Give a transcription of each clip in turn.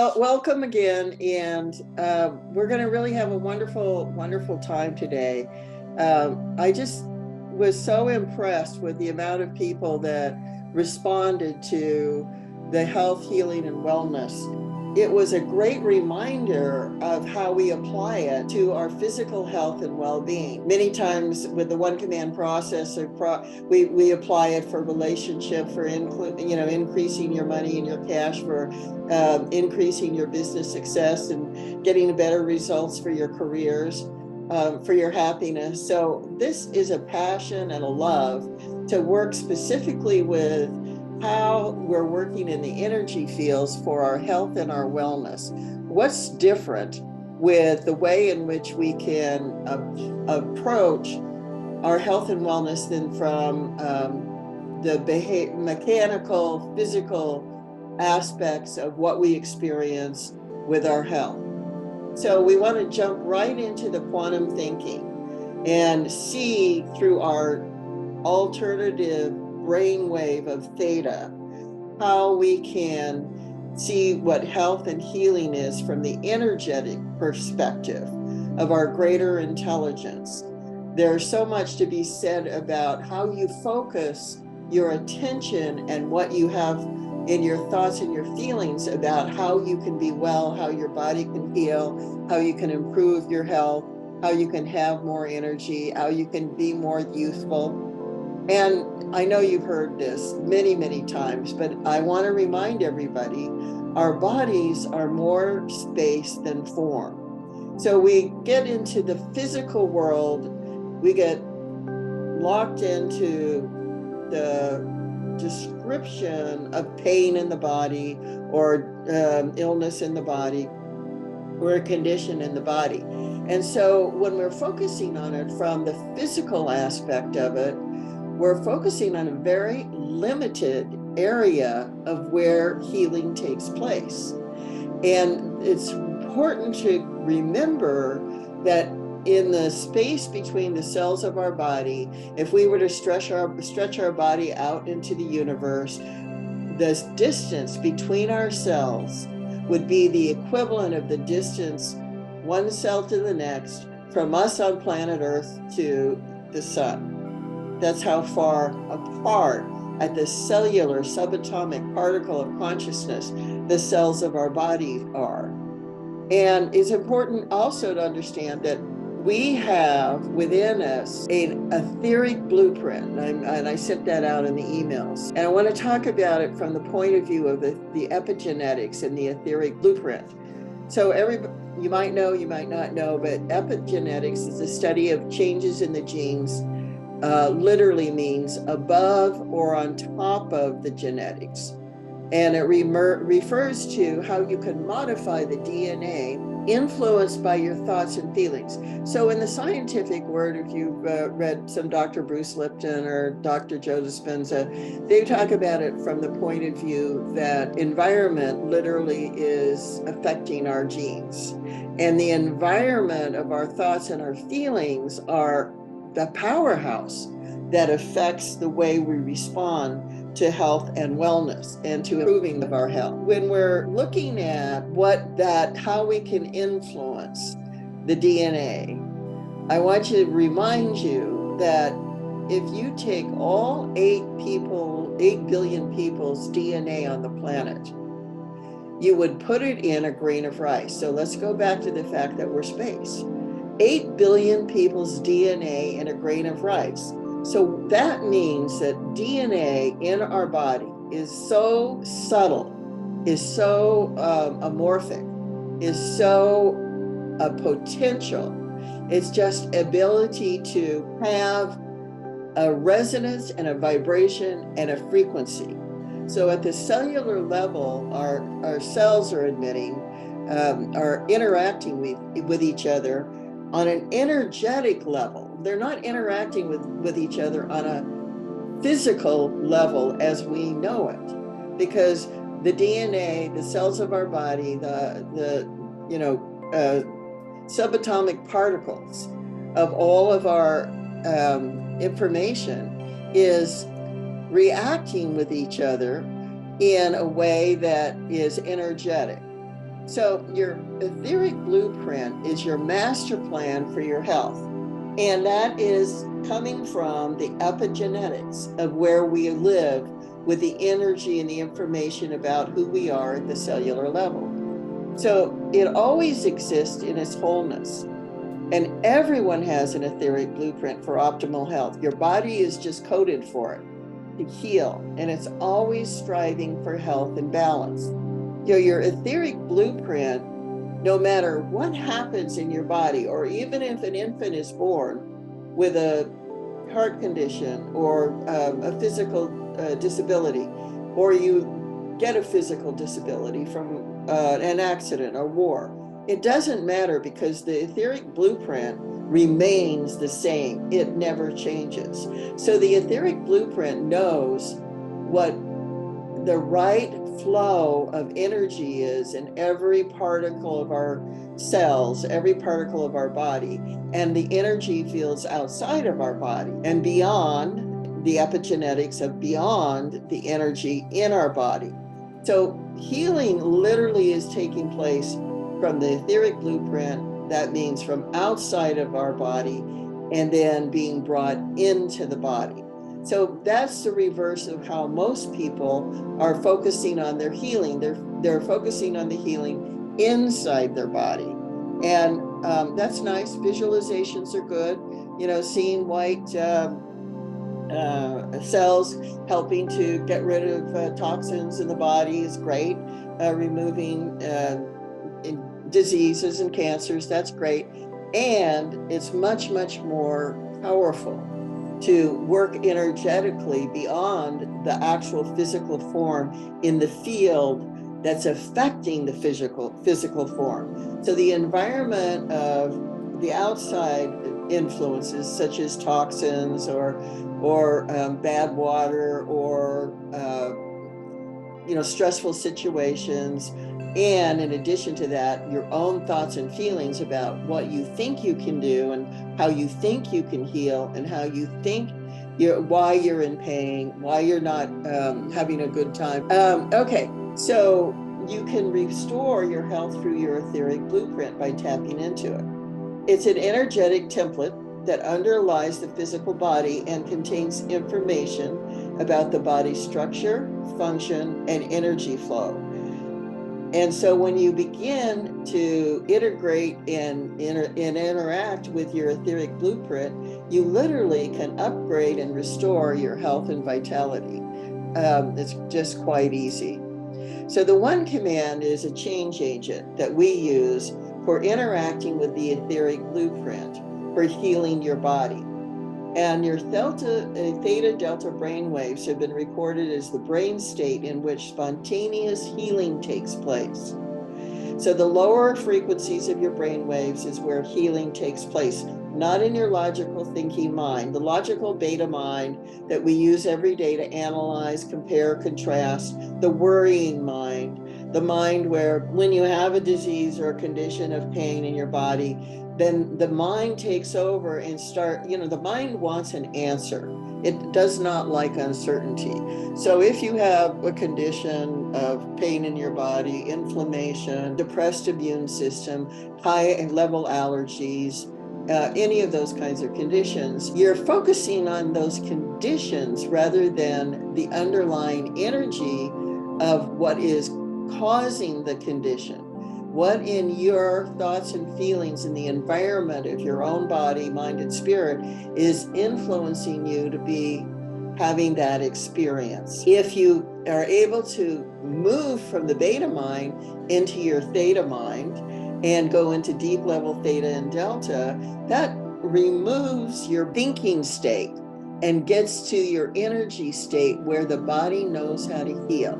Well, welcome again, and we're going to really have a wonderful, wonderful time today. I just was so impressed with the amount of people that responded to the health, healing, and wellness. It was a great reminder of how we apply it to our physical health and well-being. Many times with the one command process, we apply it for relationship, for increasing your money and your cash, for increasing your business success and getting better results for your careers, for your happiness. So this is a passion and a love to work specifically with how we're working in the energy fields for our health and our wellness. What's different with the way in which we can approach our health and wellness than from the mechanical, physical aspects of what we experience with our health. So we want to jump right into the quantum thinking and see through our alternative brainwave of theta how we can see what health and healing is from the energetic perspective of our greater intelligence. There's so much to be said about how you focus your attention and what you have in your thoughts and your feelings about how you can be well, how your body can heal, how you can improve your health, how you can have more energy, how you can be more youthful. And I know you've heard this many, many times, but I want to remind everybody, our bodies are more space than form. So we get into the physical world, we get locked into the description of pain in the body or illness in the body or a condition in the body. And so when we're focusing on it from the physical aspect of it, we're focusing on a very limited area of where healing takes place. And it's important to remember that in the space between the cells of our body, if we were to stretch our body out into the universe, the distance between our cells would be the equivalent of the distance one cell to the next from us on planet Earth to the sun. That's how far apart at the cellular subatomic particle of consciousness the cells of our body are. And it's important also to understand that we have within us an etheric blueprint, and I sent that out in the emails. And I want to talk about it from the point of view of the epigenetics and the etheric blueprint. So you might know, you might not know, but epigenetics is the study of changes in the genes. Literally means above or on top of the genetics. And it refers to how you can modify the DNA influenced by your thoughts and feelings. So in the scientific word, if you've read some Dr. Bruce Lipton or Dr. Joe Dispenza, they talk about it from the point of view that environment literally is affecting our genes. And the environment of our thoughts and our feelings are the powerhouse that affects the way we respond to health and wellness and to improving of our health. When we're looking at how we can influence the DNA, I want to remind you that if you take all 8 billion people's DNA on the planet, you would put it in a grain of rice. So let's go back to the fact that we're space. 8 billion people's DNA in a grain of rice. So that means that DNA in our body is so subtle, is so amorphic, is so potential. It's just ability to have a resonance and a vibration and a frequency. So at the cellular level, our cells are interacting with each other on an energetic level. They're not interacting with each other on a physical level as we know it, because the DNA, the cells of our body, the subatomic particles of all of our information is reacting with each other in a way that is energetic. So your etheric blueprint is your master plan for your health. And that is coming from the epigenetics of where we live with the energy and the information about who we are at the cellular level. So it always exists in its wholeness. And everyone has an etheric blueprint for optimal health. Your body is just coded for it to heal, and it's always striving for health and balance. Your etheric blueprint, no matter what happens in your body, or even if an infant is born with a heart condition or a physical disability, or you get a physical disability from an accident or war, it doesn't matter because the etheric blueprint remains the same. It never changes. So the etheric blueprint knows what the right flow of energy is in every particle of our cells, every particle of our body, and the energy fields outside of our body and beyond the epigenetics of beyond the energy in our body. So healing literally is taking place from the etheric blueprint. That means from outside of our body and then being brought into the body. So that's the reverse of how most people are focusing on their healing. They're focusing on the healing inside their body. And that's nice. Visualizations are good. You know, seeing white cells helping to get rid of toxins in the body is great. Removing diseases and cancers, that's great. And it's much, much more powerful to work energetically beyond the actual physical form in the field that's affecting the physical form. So the environment of the outside influences, such as toxins or bad water or stressful situations, and in addition to that, your own thoughts and feelings about what you think you can do and how you think you can heal and how you think why you're in pain, why you're not having a good time. Okay, so you can restore your health through your etheric blueprint by tapping into it. It's an energetic template that underlies the physical body and contains information about the body's structure, function, and energy flow. And so when you begin to integrate and interact with your etheric blueprint, you literally can upgrade and restore your health and vitality. It's just quite easy. So the one command is a change agent that we use for interacting with the etheric blueprint for healing your body. And your theta delta brain waves have been recorded as the brain state in which spontaneous healing takes place. So the lower frequencies of your brain waves is where healing takes place, not in your logical thinking mind. The logical beta mind that we use every day to analyze, compare, contrast, the worrying mind, the mind where when you have a disease or a condition of pain in your body, then the mind takes over and the mind wants an answer. It does not like uncertainty. So if you have a condition of pain in your body, inflammation, depressed immune system, high level allergies, any of those kinds of conditions, you're focusing on those conditions rather than the underlying energy of what is causing the condition. What in your thoughts and feelings in the environment of your own body, mind, and spirit is influencing you to be having that experience. If you are able to move from the beta mind into your theta mind and go into deep level theta and delta, that removes your thinking state and gets to your energy state where the body knows how to heal.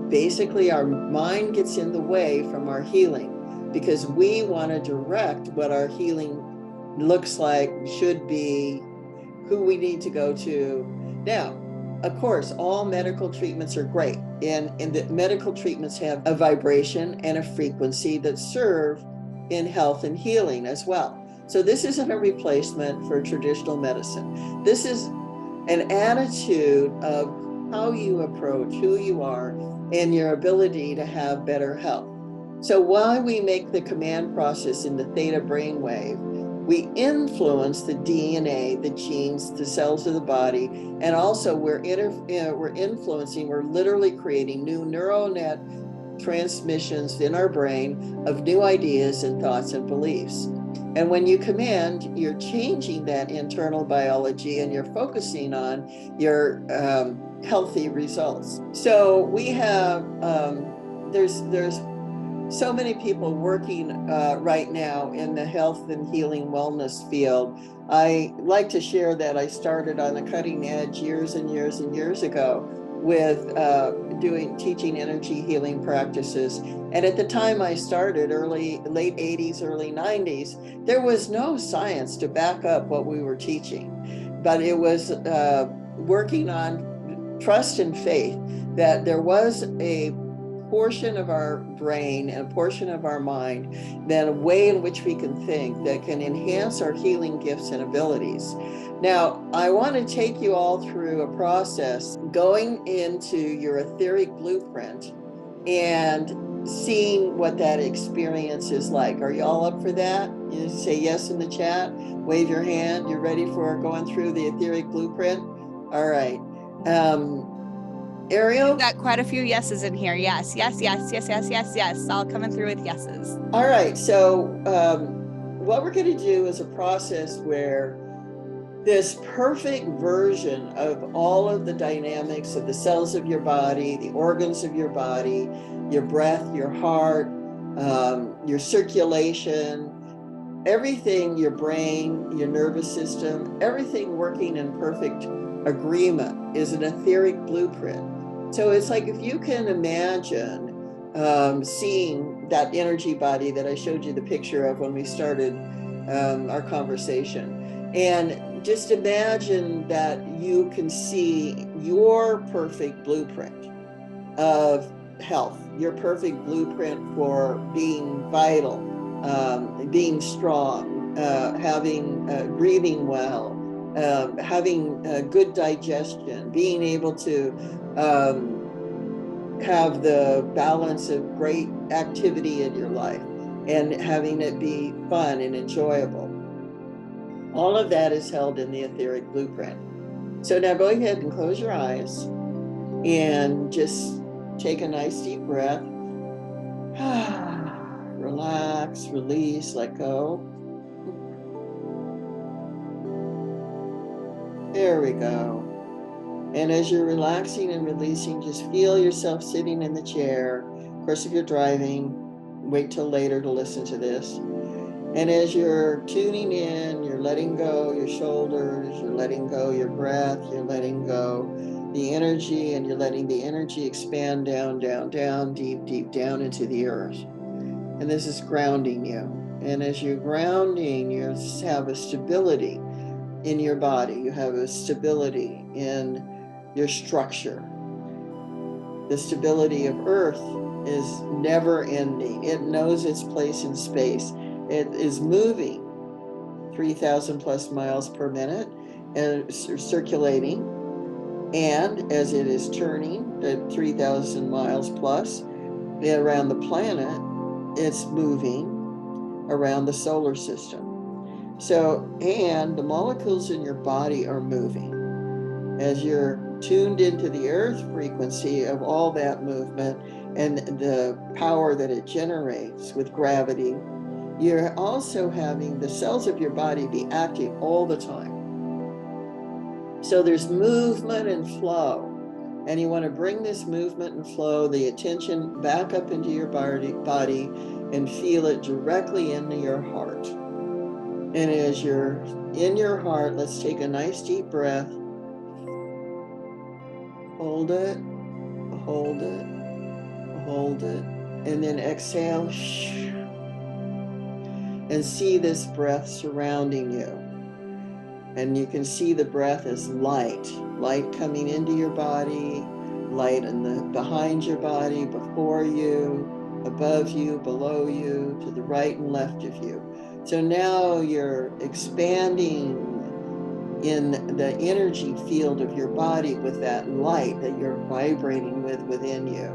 Basically, our mind gets in the way from our healing because we want to direct what our healing looks like, should be, who we need to go to. Now, of course, all medical treatments are great, and the medical treatments have a vibration and a frequency that serve in health and healing as well. So this isn't a replacement for traditional medicine. This is an attitude of how you approach who you are and your ability to have better health. So while we make the command process in the theta brainwave, we influence the DNA, the genes, the cells of the body, and also we're influencing, we're literally creating new neural net transmissions in our brain of new ideas and thoughts and beliefs. And when you command, you're changing that internal biology and you're focusing on your healthy results. So we have, there's so many people working right now in the health and healing wellness field. I like to share that I started on the cutting edge years and years and years ago with teaching energy healing practices. And at the time I started, late 80s, early 90s, there was no science to back up what we were teaching, but it was working on trust and faith that there was a portion of our brain and a portion of our mind, then a way in which we can think that can enhance our healing gifts and abilities. Now, I want to take you all through a process going into your etheric blueprint and seeing what that experience is like. Are you all up for that? You say yes in the chat, wave your hand. You're ready for going through the etheric blueprint? All right. Ariel? We've got quite a few yeses in here. Yes, yes, yes, yes, yes, yes, yes. All coming through with yeses. All right. So what we're going to do is a process where this perfect version of all of the dynamics of the cells of your body, the organs of your body, your breath, your heart, your circulation, everything, your brain, your nervous system, everything working in perfect agreement is an etheric blueprint. So it's like if you can imagine seeing that energy body that I showed you the picture of when we started our conversation, and just imagine that you can see your perfect blueprint of health, your perfect blueprint for being vital, being strong, breathing well, having good digestion, being able to have the balance of great activity in your life and having it be fun and enjoyable. All of that is held in the etheric blueprint. So now go ahead and close your eyes and just take a nice deep breath. Relax, release, let go. There we go. And as you're relaxing and releasing, just feel yourself sitting in the chair. Of course, if you're driving, wait till later to listen to this. And as you're tuning in, you're letting go your shoulders, you're letting go your breath, you're letting go the energy, and you're letting the energy expand down, down, down, deep, deep down into the earth. And this is grounding you. And as you're grounding, you have a stability in your body. You have a stability in your structure. The stability of Earth is never ending. It knows its place in space. It is moving 3,000 plus miles per minute and circulating. And as it is turning at 3,000 miles plus around the planet, it's moving around the solar system. So, and the molecules in your body are moving. As you're tuned into the earth frequency of all that movement and the power that it generates with gravity, you're also having the cells of your body be active all the time. So there's movement and flow. And you want to bring this movement and flow, the attention back up into your body and feel it directly into your heart. And as you're in your heart, let's take a nice deep breath. Hold it, hold it, hold it, and then exhale. And see this breath surrounding you. And you can see the breath as light coming into your body, light behind your body, before you, above you, below you, to the right and left of you. So now you're expanding in the energy field of your body with that light that you're vibrating with within you.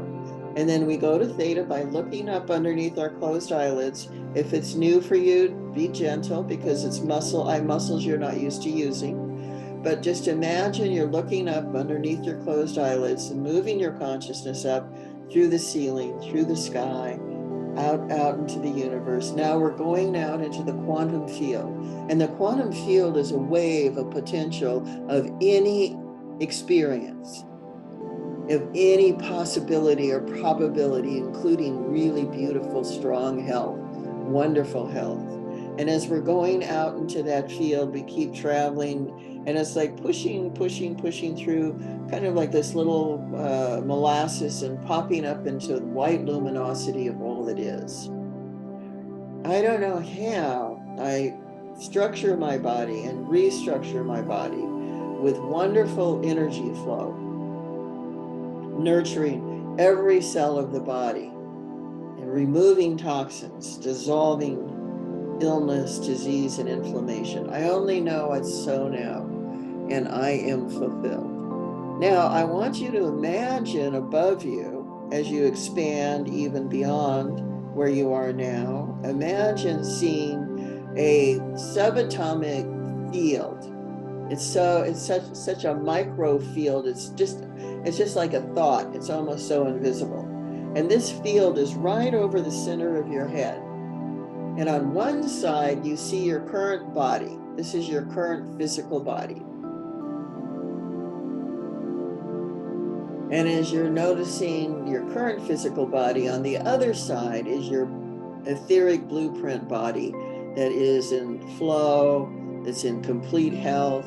And then we go to theta by looking up underneath our closed eyelids. If it's new for you, be gentle because it's eye muscles you're not used to using. But just imagine you're looking up underneath your closed eyelids and moving your consciousness up through the ceiling, through the sky, out into the universe. Now we're going out into the quantum field. And the quantum field is a wave of potential of any experience, of any possibility or probability, including really beautiful, strong health, wonderful health. And as we're going out into that field, we keep traveling, and it's like pushing through kind of like this little molasses and popping up into the white luminosity of all that is. I don't know how I structure my body and restructure my body with wonderful energy flow, nurturing every cell of the body and removing toxins, dissolving illness, disease, and inflammation. I only know it's so now, and I am fulfilled. Now, I want you to imagine above you, as you expand even beyond where you are now, imagine seeing a subatomic field. It's such a micro field. It's just like a thought. It's almost so invisible. And this field is right over the center of your head. And on one side, you see your current body. This is your current physical body. And as you're noticing your current physical body, on the other side is your etheric blueprint body that is in flow, that's in complete health,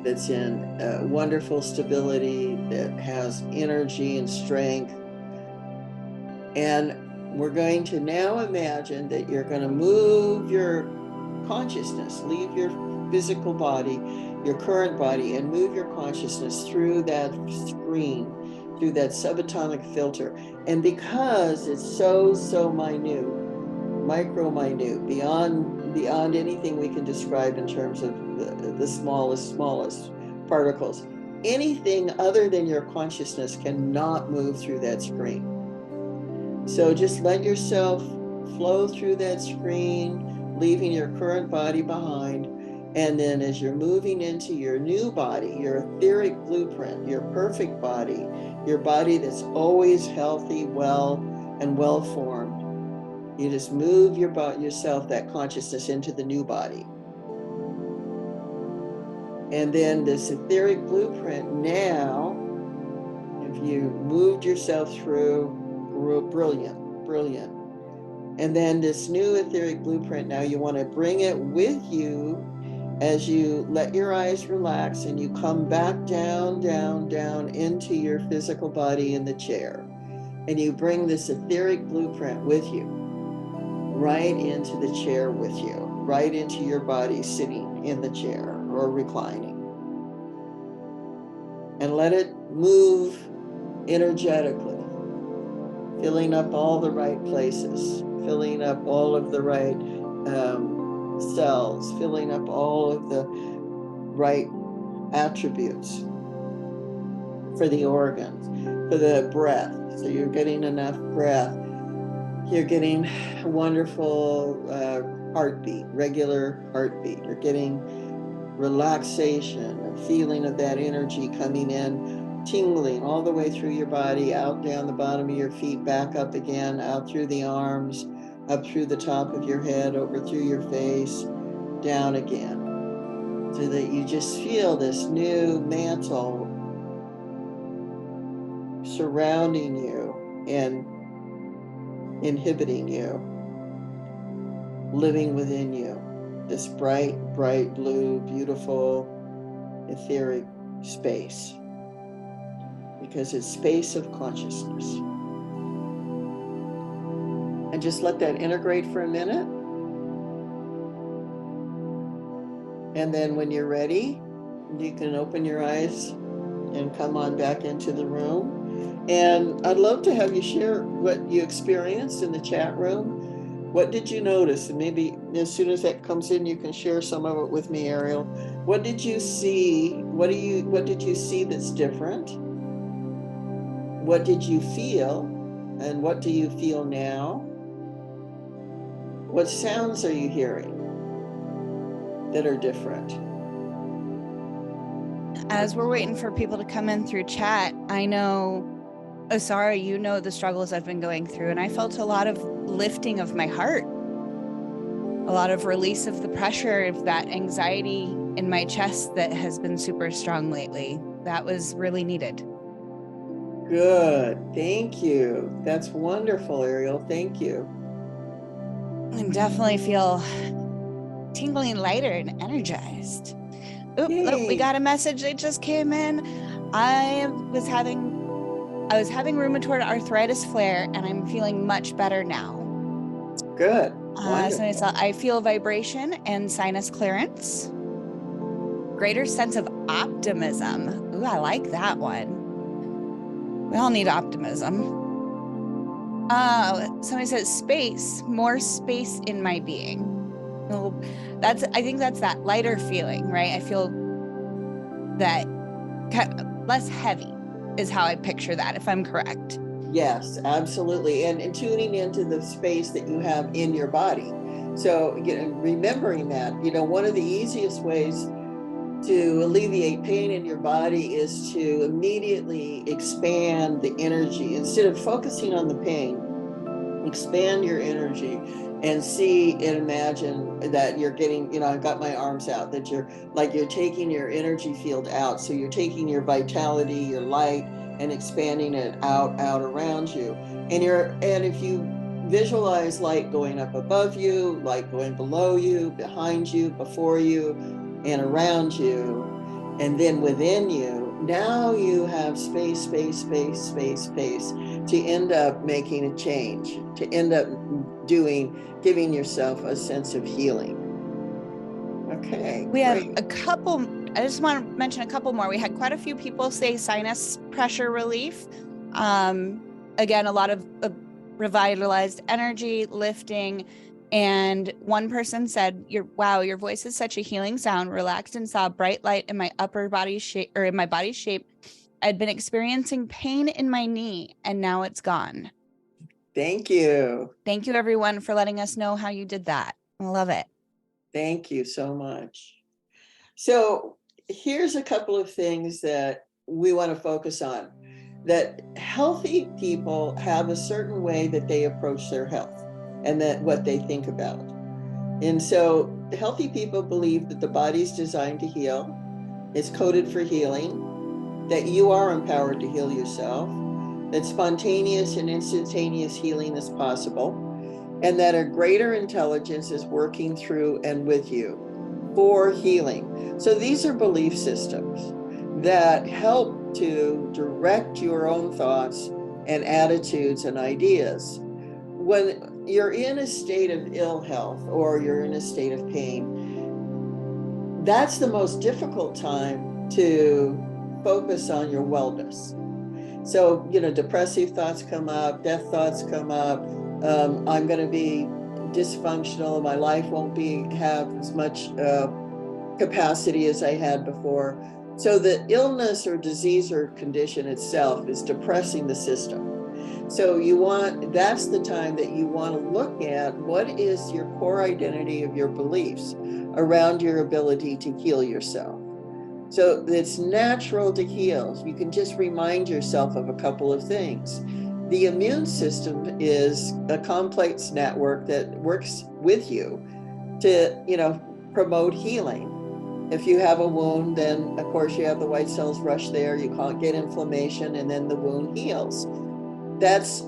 that's in wonderful stability, that has energy and strength. And we're going to now imagine that you're going to move your consciousness, leave your physical body, your current body, and move your consciousness through that screen, through that subatomic filter. And because it's so minute, micro minute, beyond anything we can describe in terms of the smallest particles, anything other than your consciousness cannot move through that screen. So just let yourself flow through that screen, leaving your current body behind. And then as you're moving into your new body, your etheric blueprint, your perfect body, your body that's always healthy, well, and well-formed, you just move yourself, that consciousness, into the new body. And then this etheric blueprint now, if you moved yourself through, brilliant. And then this new etheric blueprint, now you want to bring it with you as you let your eyes relax and you come back down into your physical body in the chair. And you bring this etheric blueprint with you, right into the chair with you, right into your body sitting in the chair or reclining. And let it move energetically, filling up all the right places, filling up all of the right cells, filling up all of the right attributes for the organs, for the breath. So you're getting enough breath. You're getting wonderful heartbeat, regular heartbeat. You're getting relaxation, a feeling of that energy coming in, tingling all the way through your body, out down the bottom of your feet, back up again, out through the arms, up through the top of your head, over through your face, down again, so that you just feel this new mantle surrounding you and inhibiting you, living within you, this bright blue, beautiful, etheric space, because it's space of consciousness. And just let that integrate for a minute. And then when you're ready, you can open your eyes and come on back into the room. And I'd love to have you share what you experienced in the chat room. What did you notice? And maybe as soon as that comes in, you can share some of it with me, Ariel. What did you see? What did you see that's different? What did you feel? And what do you feel now? What sounds are you hearing that are different? As we're waiting for people to come in through chat, I know, Asara, you know the struggles I've been going through, and I felt a lot of lifting of my heart, a lot of release of the pressure of that anxiety in my chest that has been super strong lately. That was really needed. Good. Thank you. That's wonderful, Ariel. Thank you. I definitely feel tingling lighter and energized. Oop, look, we got a message that just came in. I was having rheumatoid arthritis flare, and I'm feeling much better now. Good. So I feel vibration and sinus clearance. Greater sense of optimism. Ooh, I like that one. We all need optimism. Somebody says space, more space in my being. Well, I think that's that lighter feeling, right? I feel that less heavy is how I picture that, if I'm correct. Yes, absolutely. And tuning into the space that you have in your body. So, remembering that, one of the easiest ways to alleviate pain in your body is to immediately expand the energy. Instead of focusing on the pain, expand your energy and see and imagine that you're getting, I've got my arms out, that you're taking your energy field out. So you're taking your vitality, your light, and expanding it out around you. And if you visualize light going up above you, light going below you, behind you, before you, and around you, and then within you, now you have space to end up making a change, to end up giving yourself a sense of healing. Okay, we have a couple. I just want to mention a couple more. We had quite a few people say sinus pressure relief. Again, a lot of revitalized energy, lifting. And one person said, wow, your voice is such a healing sound, relaxed and saw a bright light in my upper body shape, or in my body shape. I'd been experiencing pain in my knee, and now it's gone. Thank you. Thank you, everyone, for letting us know how you did that. I love it. Thank you so much. So here's a couple of things that we want to focus on. That healthy people have a certain way that they approach their health and that what they think about. And so healthy people believe that the body's designed to heal, it's coded for healing, that you are empowered to heal yourself, that spontaneous and instantaneous healing is possible, and that a greater intelligence is working through and with you for healing. So these are belief systems that help to direct your own thoughts and attitudes and ideas. When you're in a state of ill health or you're in a state of pain, that's the most difficult time to focus on your wellness. So, depressive thoughts come up, death thoughts come up. I'm going to be dysfunctional. My life won't have as much capacity as I had before. So the illness or disease or condition itself is depressing the system. So that's the time that you want to look at what is your core identity of your beliefs around your ability to heal yourself. So it's natural to heal. You can just remind yourself of a couple of things. The immune system is a complex network that works with you to, promote healing. If you have a wound, then of course you have the white cells rush there, you get inflammation, and then the wound heals. That's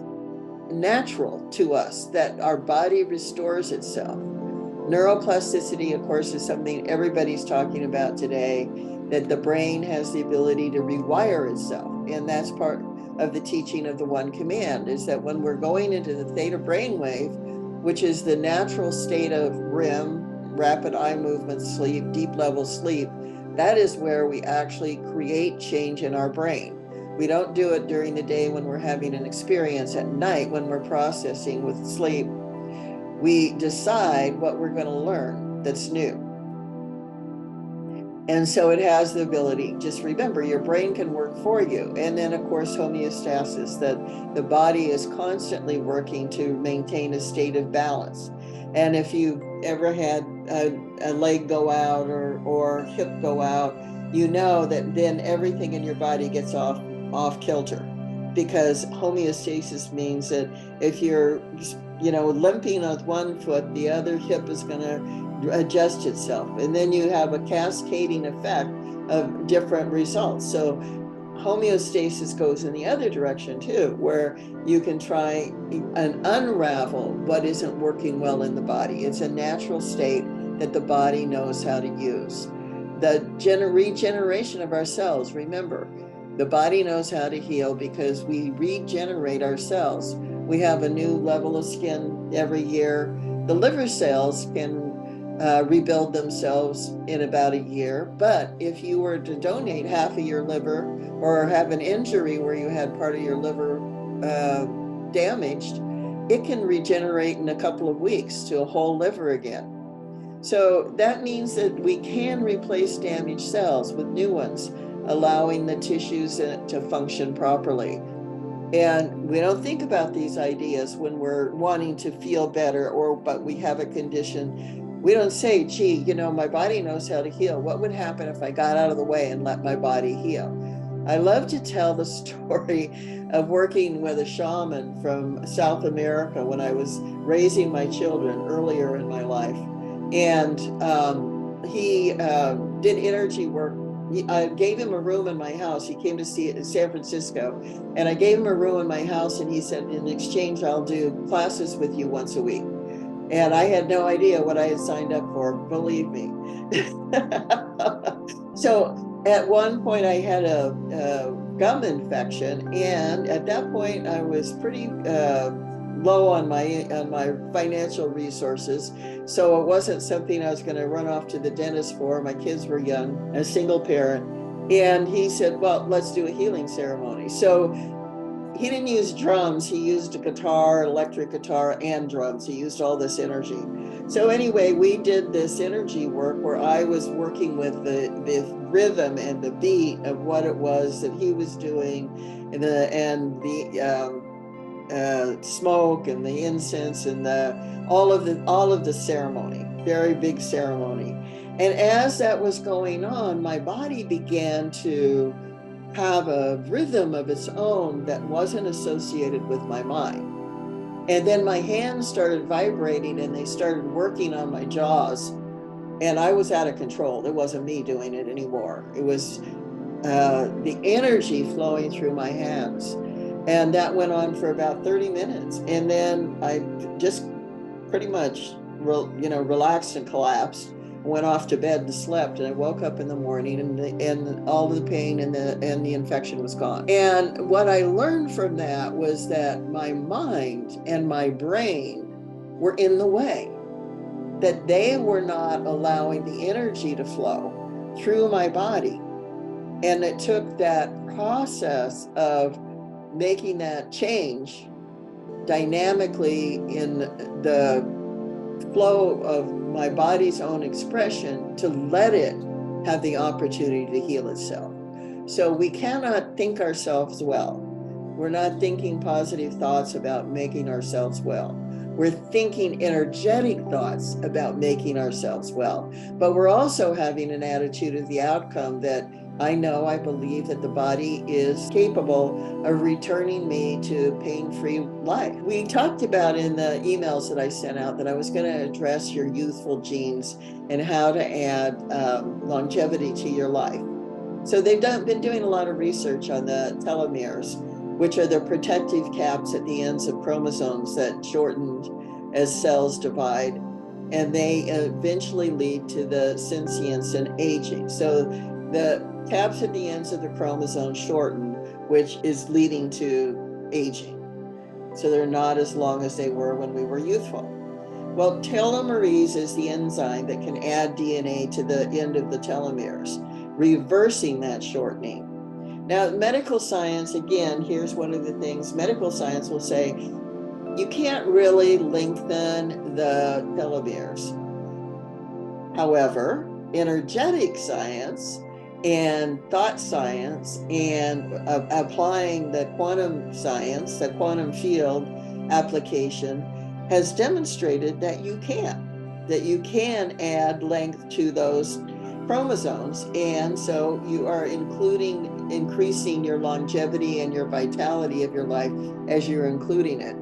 natural to us, that our body restores itself. Neuroplasticity, of course, is something everybody's talking about today, that the brain has the ability to rewire itself. And that's part of the teaching of the one command, is that when we're going into the theta brainwave, which is the natural state of REM, rapid eye movement sleep, deep level sleep, that is where we actually create change in our brain. We don't do it during the day when we're having an experience. At night, when we're processing with sleep, we decide what we're going to learn that's new. And so it has the ability, just remember, your brain can work for you. And then, of course, homeostasis, that the body is constantly working to maintain a state of balance. And if you've ever had a leg go out or hip go out, you know that then everything in your body gets off kilter, because homeostasis means that if you're, limping with one foot, the other hip is going to adjust itself, and then you have a cascading effect of different results. So homeostasis goes in the other direction too, where you can try and unravel what isn't working well in the body. It's a natural state that the body knows how to use. The regeneration of our cells, remember, the body knows how to heal because we regenerate our cells. We have a new level of skin every year. The liver cells can rebuild themselves in about a year. But if you were to donate half of your liver or have an injury where you had part of your liver damaged, it can regenerate in a couple of weeks to a whole liver again. So that means that we can replace damaged cells with new ones, allowing the tissues to function properly. And we don't think about these ideas when we're wanting to feel better, but we have a condition. We don't say, gee, my body knows how to heal. What would happen if I got out of the way and let my body heal? I love to tell the story of working with a shaman from South America when I was raising my children earlier in my life. And he did energy work. I gave him a room in my house. He came to see it in San Francisco, and I gave him a room in my house, and he said, in exchange, I'll do classes with you once a week. And I had no idea what I had signed up for, believe me. So at one point I had a gum infection, and at that point I was pretty low on my financial resources. So it wasn't something I was going to run off to the dentist for. My kids were young, a single parent. And he said, well, let's do a healing ceremony. So he didn't use drums. He used a guitar, electric guitar, and drums. He used all this energy. So anyway, we did this energy work where I was working with the rhythm and the beat of what it was that he was doing, and the smoke and the incense and all of the ceremony, very big ceremony. And as that was going on, my body began to have a rhythm of its own that wasn't associated with my mind. And then my hands started vibrating and they started working on my jaws, and I was out of control. It wasn't me doing it anymore. It was the energy flowing through my hands. And that went on for about 30 minutes. And then I just pretty much, relaxed and collapsed, went off to bed and slept. And I woke up in the morning, and all of the pain and the infection was gone. And what I learned from that was that my mind and my brain were in the way, that they were not allowing the energy to flow through my body. And it took that process of making that change dynamically in the flow of my body's own expression to let it have the opportunity to heal itself. So we cannot think ourselves well. We're not thinking positive thoughts about making ourselves well. We're thinking energetic thoughts about making ourselves well. But we're also having an attitude of the outcome that I believe that the body is capable of returning me to pain-free life. We talked about in the emails that I sent out that I was going to address your youthful genes and how to add longevity to your life. So they've been doing a lot of research on the telomeres, which are the protective caps at the ends of chromosomes that shorten as cells divide, and they eventually lead to the senescence and aging. So the caps at the ends of the chromosome shorten, which is leading to aging. So they're not as long as they were when we were youthful. Well, telomerase is the enzyme that can add DNA to the end of the telomeres, reversing that shortening. Now, medical science, again, here's one of the things medical science will say, you can't really lengthen the telomeres. However, energetic science and thought science and applying the quantum science, the quantum field application, has demonstrated that you can add length to those chromosomes. And so you are increasing your longevity and your vitality of your life as you're including it.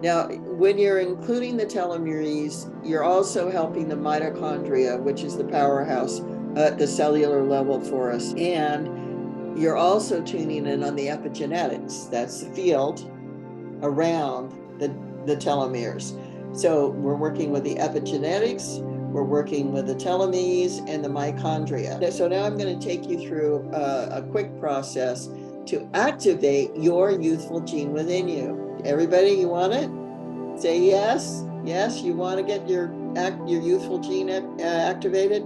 Now, when you're including the telomeres, you're also helping the mitochondria, which is the powerhouse at the cellular level for us. And you're also tuning in on the epigenetics. That's the field around the telomeres. So we're working with the epigenetics, we're working with the telomeres and the mitochondria. So now I'm going to take you through a quick process to activate your youthful gene within you. Everybody, you want it? Say yes. Yes, you want to get your youthful gene activated?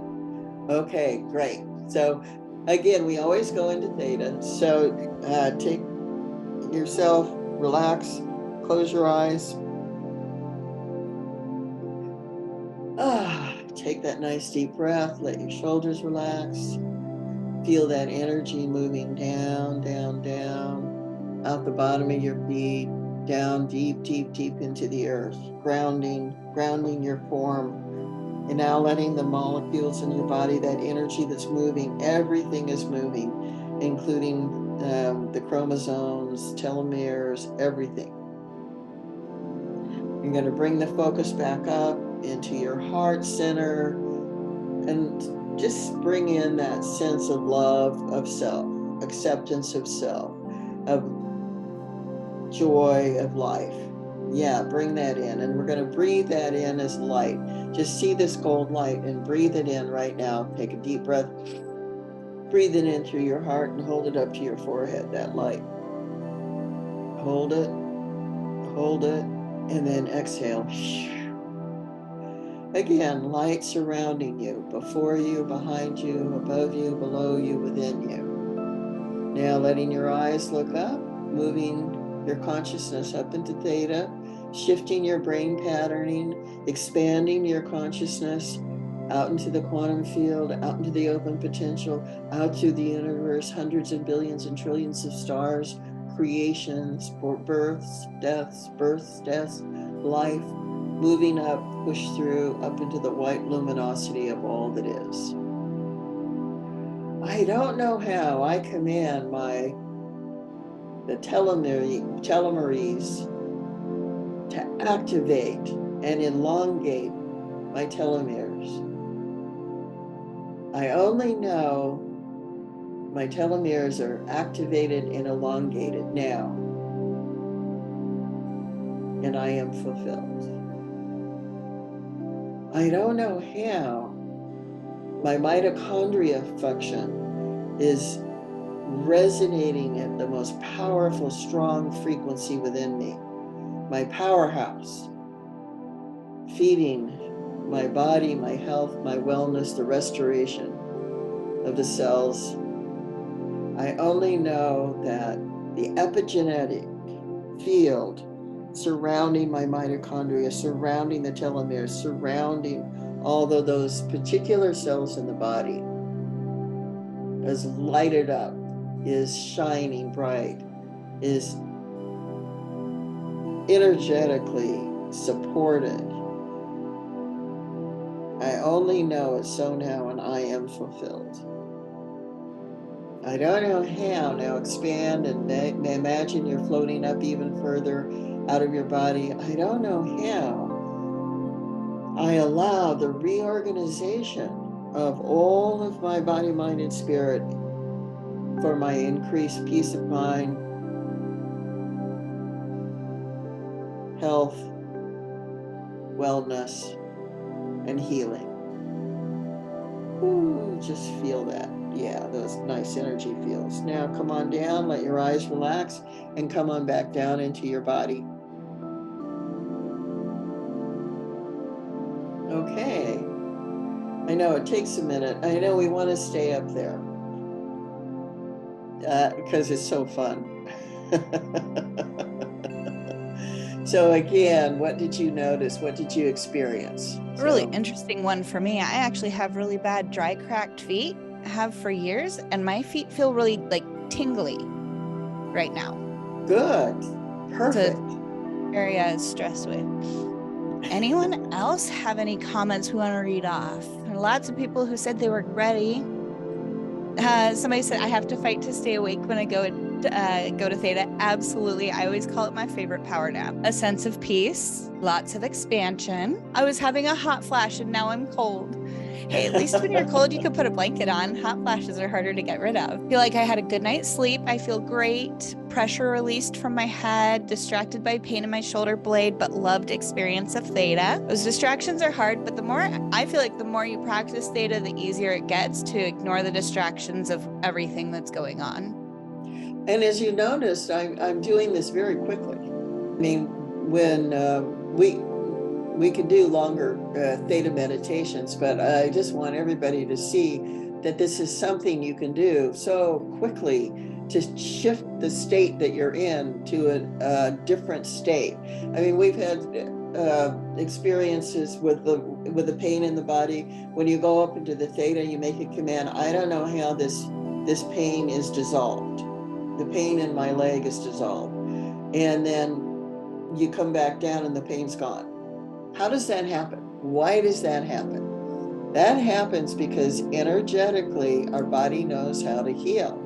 Okay, great. So again, we always go into theta. So take yourself, relax, close your eyes. Take that nice deep breath, let your shoulders relax. Feel that energy moving down, down, down, out the bottom of your feet, down deep, deep, deep into the earth, grounding your form. And now letting the molecules in your body, that energy that's moving, everything is moving, including the chromosomes, telomeres, everything. You're going to bring the focus back up into your heart center and just bring in that sense of love of self, acceptance of self, of joy of life. Yeah, bring that in. And we're going to breathe that in as light. Just see this gold light and breathe it in right now. Take a deep breath. Breathe it in through your heart and hold it up to your forehead, that light. Hold it, and then exhale. Again, light surrounding you, before you, behind you, above you, below you, within you. Now letting your eyes look up, moving your consciousness up into theta, shifting your brain patterning, expanding your consciousness out into the quantum field, out into the open potential, out through the universe, hundreds and billions and trillions of stars, creations, for births, deaths, life, moving up, push through, up into the white luminosity of all that is. I don't know how I command the telomeres to activate and elongate my telomeres. I only know my telomeres are activated and elongated now, and I am fulfilled. I don't know how my mitochondria function is resonating at the most powerful, strong frequency within me. My powerhouse, feeding my body, my health, my wellness, the restoration of the cells. I only know that the epigenetic field surrounding my mitochondria, surrounding the telomeres, surrounding all of those particular cells in the body is lighted up, is shining bright, is energetically supported. I only know it so now, and I am fulfilled. I don't know how. Now expand and imagine you're floating up even further out of your body. I don't know how. I allow the reorganization of all of my body, mind, and spirit for my increased peace of mind, health, wellness, and healing. Ooh, just feel that. Yeah, those nice energy feels. Now come on down, let your eyes relax, and come on back down into your body. Okay. I know it takes a minute. I know we want to stay up there because it's so fun. So again, what did you notice? What did you experience? A really So, interesting one for me. I actually have really bad dry, cracked feet. I have for years, and my feet feel really like tingly right now. good. It's a Perfect. area is stressed with. Anyone else have any comments we want to read off? There are lots of people who said they were ready. Somebody said I have to fight to stay awake when I go to theta. Absolutely. I always call it my favorite power nap. A sense of peace, lots of expansion. I was having a hot flash and now I'm cold. Hey, at least when you're cold, you could put a blanket on. Hot flashes are harder to get rid of. Feel like I had a good night's sleep. I feel great. Pressure released from my head, distracted by pain in my shoulder blade, but loved experience of theta. Those distractions are hard, but I feel like the more you practice theta, the easier it gets to ignore the distractions of everything that's going on. And as you noticed, I'm doing this very quickly. I mean, when we can do longer theta meditations, but I just want everybody to see that this is something you can do so quickly to shift the state that you're in to a different state. I mean, we've had experiences with the pain in the body. When you go up into the theta, you make a command. I don't know how this pain is dissolved. The pain in my leg is dissolved, and then you come back down and the pain's gone. How does that happen? Why does that happen? That happens because energetically our body knows how to heal.